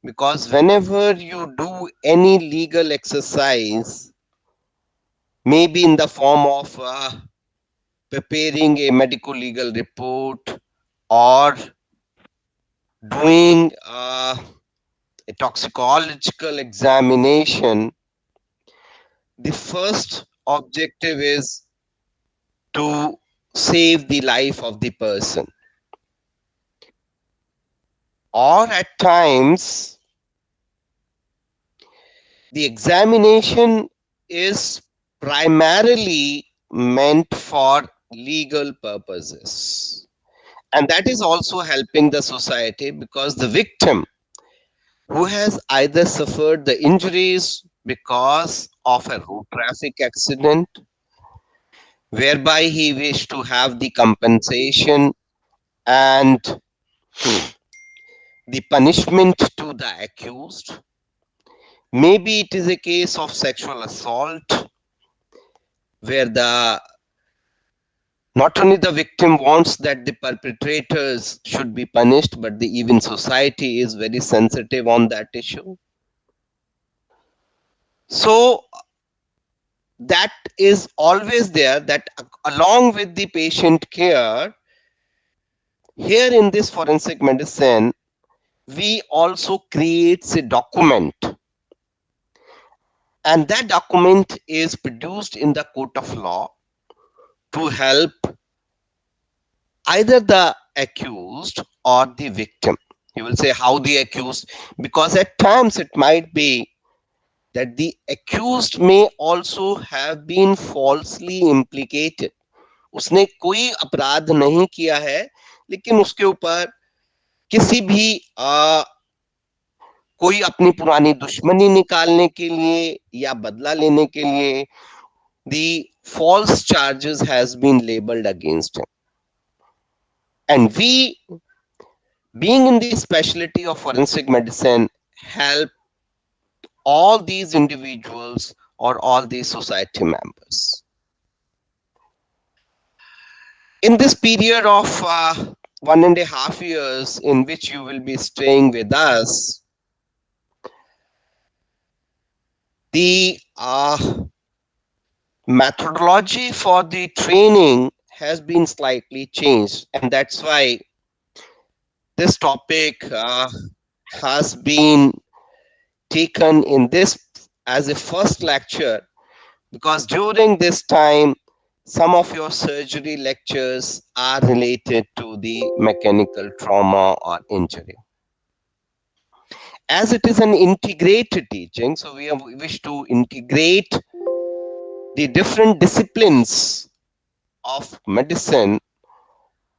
Because whenever you do any legal exercise, maybe in the form of preparing a medical legal report or doing a toxicological examination, the first objective is to save the life of the person. Or at times, the examination is primarily meant for legal purposes. And that is also helping the society because the victim who has either suffered the injuries because of a road traffic accident, whereby he wished to have the compensation and the punishment to the accused. Maybe it is a case of sexual assault where the not only the victim wants that the perpetrators should be punished, but the even society is very sensitive on that issue. So that is always there that along with the patient care, here in this forensic medicine, we also creates a document, and that document is produced in the court of law to help either the accused or the victim. You will say how the accused, because at times it might be that the accused may also have been falsely implicated. उसने कोई अपराध नहीं किया है, लेकिन उसके ऊपर किसी भी कोई अपनी पुरानी दुश्मनी निकालने के लिए या बदला लेने के लिए the false charges has been labeled against him. And we, being in the specialty of forensic medicine, help all these individuals or all these society members. In this period of 1.5 years in which you will be staying with us, the methodology for the training has been slightly changed, and that's why this topic has been taken in this as a first lecture, because during this time some of your surgery lectures are related to the mechanical trauma or injury. As it is an integrated teaching, so we wish to integrate the different disciplines of medicine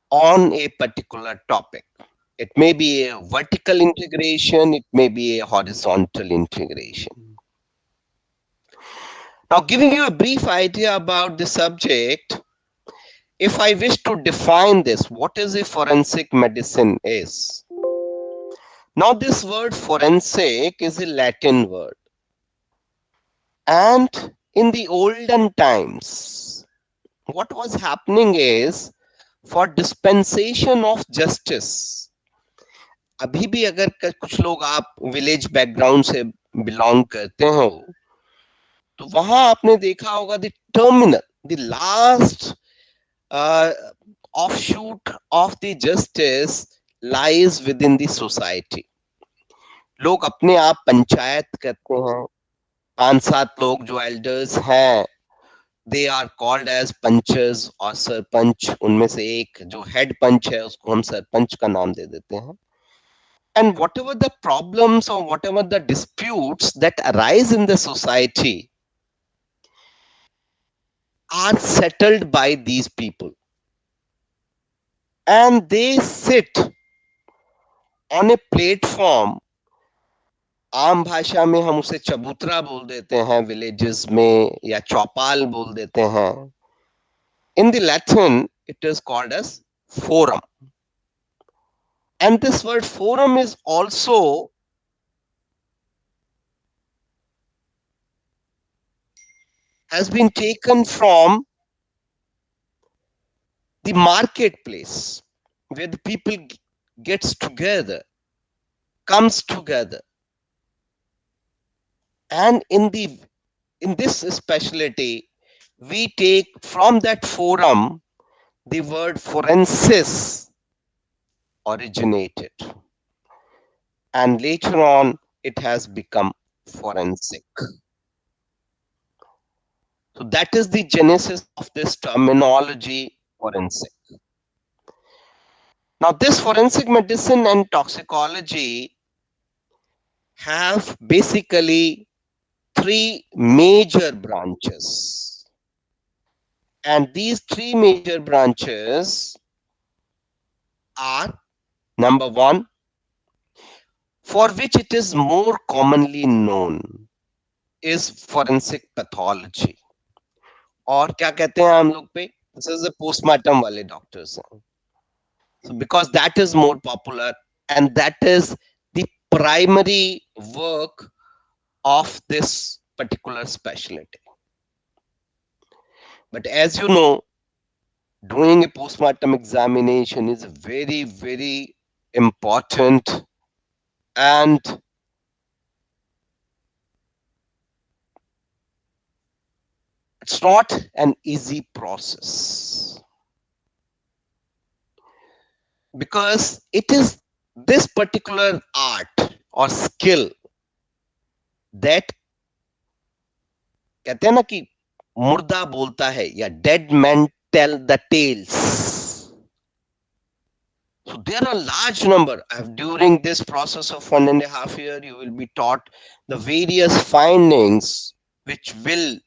on a particular topic. It may be a vertical integration, it may be a horizontal integration. Now, giving you a brief idea about the subject, if I wish to define this, what is a forensic medicine is? Now, this word forensic is a Latin word. And in the olden times, what was happening is for dispensation of justice, अभी भी अगर कुछ लोग आप village background से belong करते हो तो वहां आपने देखा होगा the terminal, the last offshoot of the justice lies within the society. लोग अपने आप पंचायत करते हैं, 5-7 लोग जो एल्डर्स हैं, they are called as panches और सरपंच, उनमें से एक जो हेड पंच है उसको हम सरपंच का नाम दे देते हैं. And whatever the problems or whatever the disputes that arise in the society are settled by these people. And they sit on a platform. आम भाषा में हम उसे चबूतरा बोल देते हैं विलेजेस में, या चौपाल बोल देते हैं. In the Latin, it is called as forum. And this word forum is also has been taken from the marketplace where the people gets together, comes together. And in this specialty, we take from that forum the word forensis originated, and later on it has become forensic. So that is the genesis of this terminology forensic. Now, this forensic medicine and toxicology have basically three major branches. And these three major branches are: number one, for which it is more commonly known, is forensic pathology. और क्या कहते हैं हम लोग पे? This is the postmortem वाले doctors हैं. So because that is more popular and that is the primary work of this particular specialty. But as you know, doing a postmortem examination is very, very important, and it's not an easy process because it is this particular art or skill that कहते हैं ना कि मुर्दा बोलता है या dead man tell the tales. So there are large number during this process of 1.5 years, you will be taught the various findings which will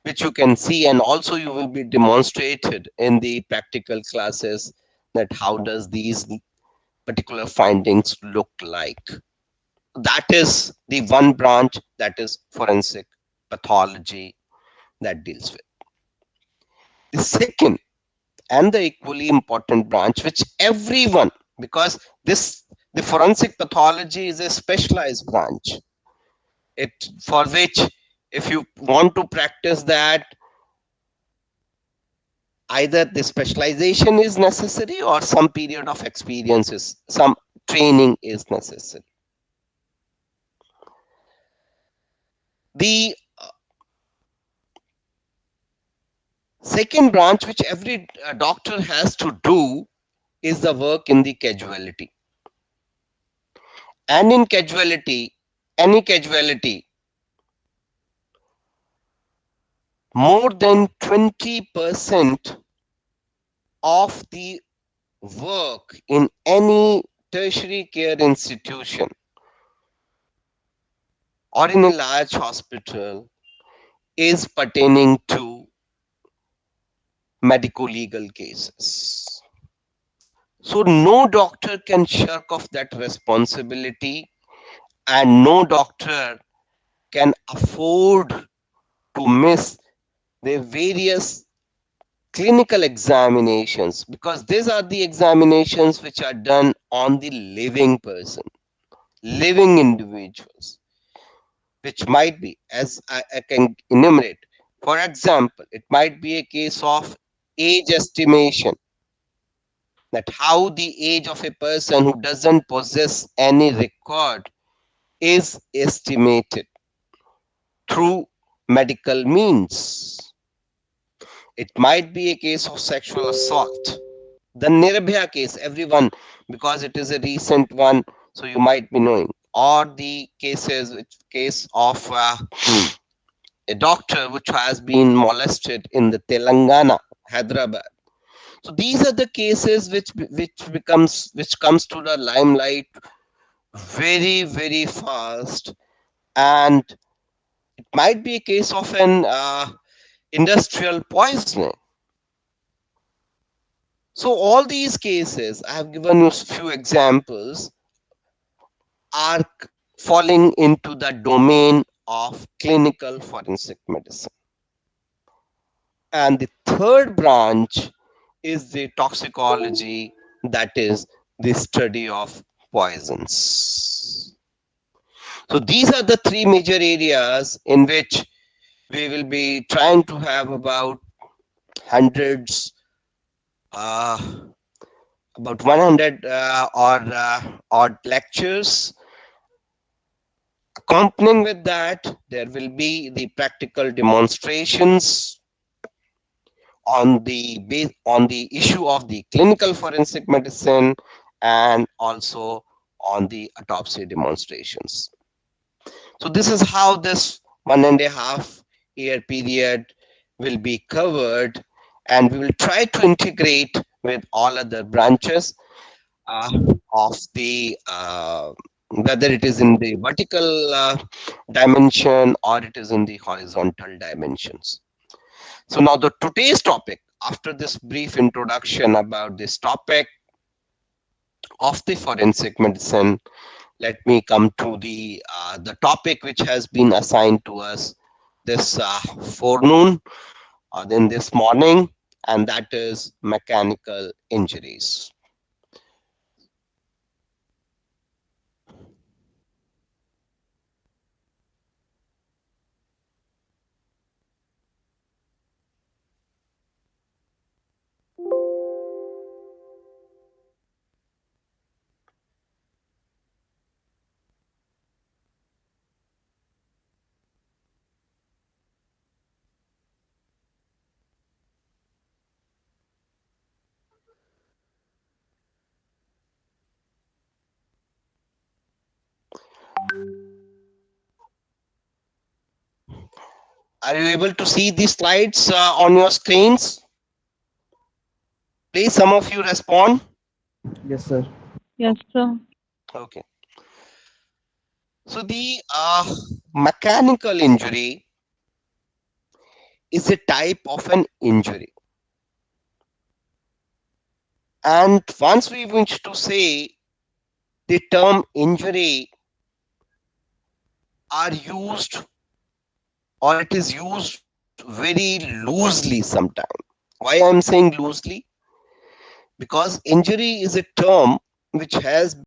which you can see, and also you will be demonstrated in the practical classes that how does these particular findings look like. That is the one branch, that is forensic pathology, that deals with. The second and the equally important branch which everyone, because this the forensic pathology is a specialized branch, it for which if you want to practice that, either the specialization is necessary or some period of experience is some training is necessary. The second branch which every doctor has to do is the work in the casualty. And in casualty, any casualty, more than 20% of the work in any tertiary care institution or in a large hospital is pertaining to medico legal cases. So, no doctor can shirk off that responsibility, and no doctor can afford to miss the various clinical examinations, because these are the examinations which are done on the living person, living individuals, which might be, as I can enumerate. For example, it might be a case of age estimation, that how the age of a person who doesn't possess any record is estimated through medical means. It might be a case of sexual assault. The Nirbhaya case, everyone, because it is a recent one, so you might be knowing. Or the cases, which case of a doctor which has been molested in the Telangana, Hyderabad. So these are the cases which comes to the limelight very, very fast, and it might be a case of an industrial poisoning. So all these cases, I have given you a few examples, are falling into the domain of clinical forensic medicine. And the third branch is the toxicology, that is the study of poisons. So these are the three major areas in which we will be trying to have hundreds, uh, about 100 or odd lectures Accompanying with that, there will be the practical demonstrations on the issue of the clinical forensic medicine and also on the autopsy demonstrations. So this is how this 1.5 year period will be covered, and we will try to integrate with all other branches uh, of the whether it is in the vertical dimension or it is in the horizontal dimensions. So now the today's topic, after this brief introduction about this topic of the forensic medicine, let me come to the topic which has been assigned to us this forenoon or then this morning, and that is mechanical injuries. Are you able to see these slides on your screens? Please, some of you respond. Yes, sir. Yes, sir. Okay. So the mechanical injury is a type of an injury. And once we wish to say the term injury are used or it is used very loosely sometimes. Why I'm saying loosely? Because injury is a term which has